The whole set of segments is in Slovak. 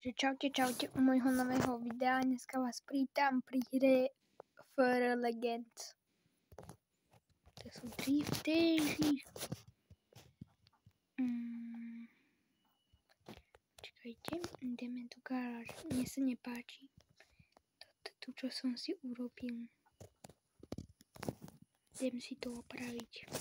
Čaute u môjho nového videa. Dneska vás vítam pri hre For Legends. To sú driftéři. Čakajte, ideme do garáže. Mne sa nepáči tu, čo som si urobil. Idem si to opraviť.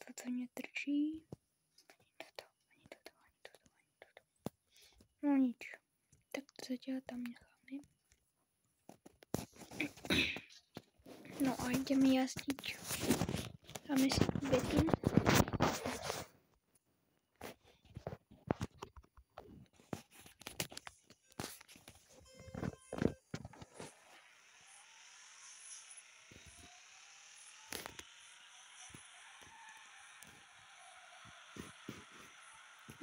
Toto netrčí. Ani toto. No nič. Tak to zatiaľ tam necháme. No a ideme jazdiť. Dáme si beton.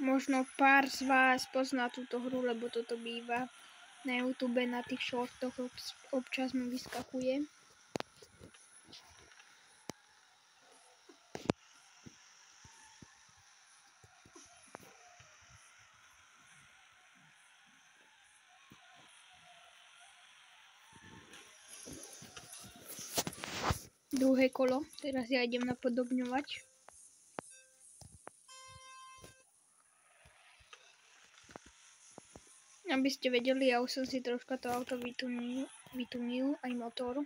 Možno pár z vás pozná túto hru, lebo toto býva na YouTube, na tých shortoch občas mi vyskakuje. Druhé kolo, teraz ja idem napodobňovať. Aby ste vedeli, ja už som si troška to auto vytunil, aj motor.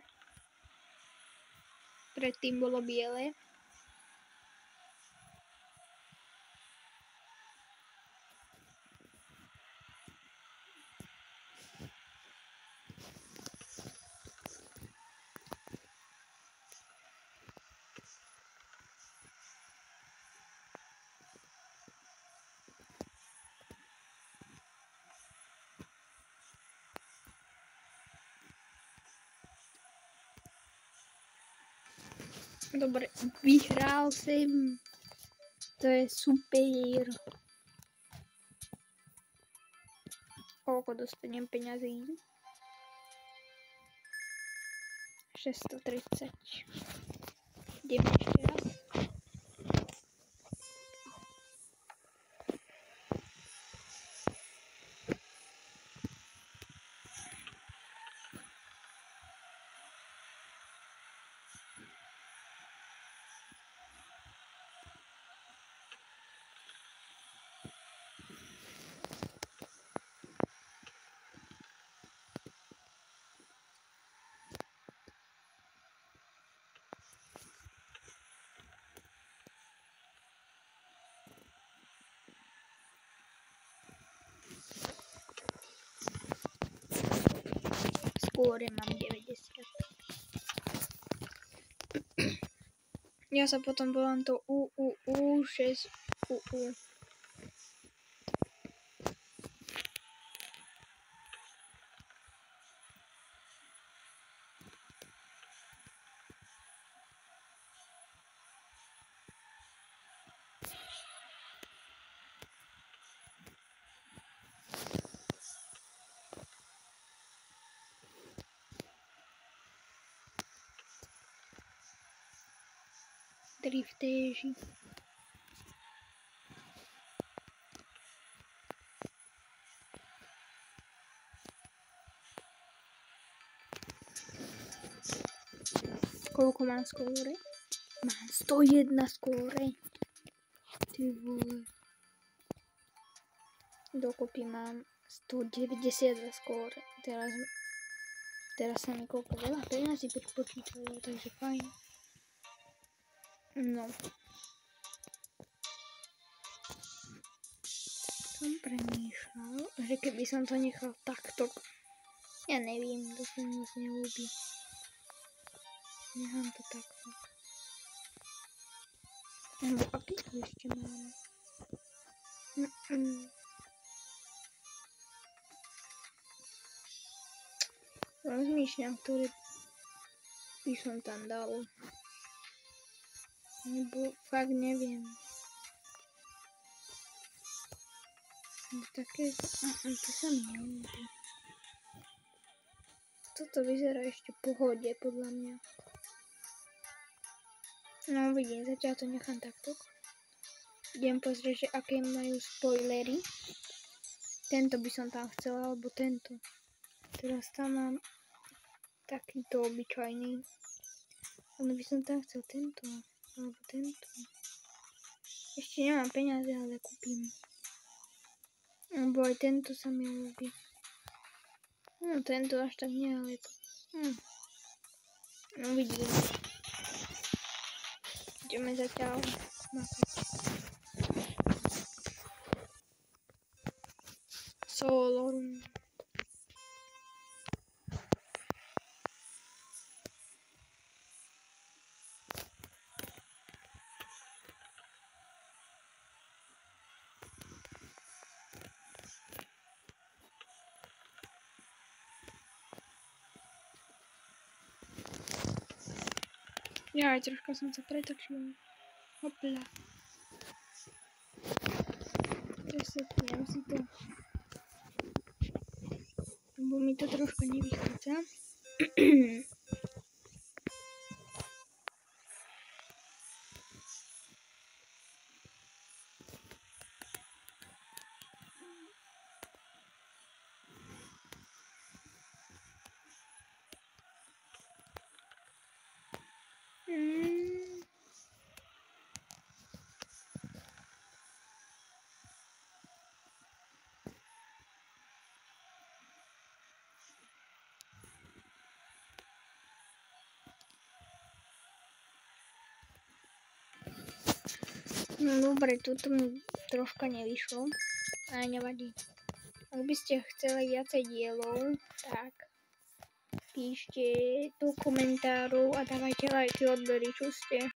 Predtým bolo biele. Dobre, vyhral som. To je super. Koľko dostanem peňazí? 630. Ideme ešte raz. Skôr mám 90. Ja sa potom volám to UU6UU. Driftéři. Koľko mám skóre? Mám 101 skóre. Ty vole. Dokopy mám 192 skóre. Teraz sa mi koľko veľa peňazí pripočítalo, takže fajn. No. Som premýšľal, že keby som to nechal takto, ja neviem, to sa mi moc neľúbi. Nechám to takto. Nebo aký tu ešte mám? Rozmýšľam, ktoré by som tam dal. Nebo fakt neviem. Také, to sa mi neľúbi. toto vyzerá ešte pohode podľa mňa. No vidím, zatiaľ to nechám takto. Idem pozrieť, že aké majú spoilery. Tento by som tam chcela, alebo tento. Teraz tam mám takýto obyčajný. Ale by som tam chcel tento, alebo tento. Ešte nemám peniaze, ale kúpim. Alebo aj tento sa mi ľúbi. No tento až tak nie, ale no vidím. Ideme zatiaľ makať. Solorum. Ja aj troška som sa pretočila. Hopla. Resetnem si to. Lebo mi to troška nevychádza. No dobre, toto mi troška nevyšlo, ale nevadí. Ak by ste chceli viacej dielov, tak píšte do komentárov a dávajte lajky, odbery, čo ste.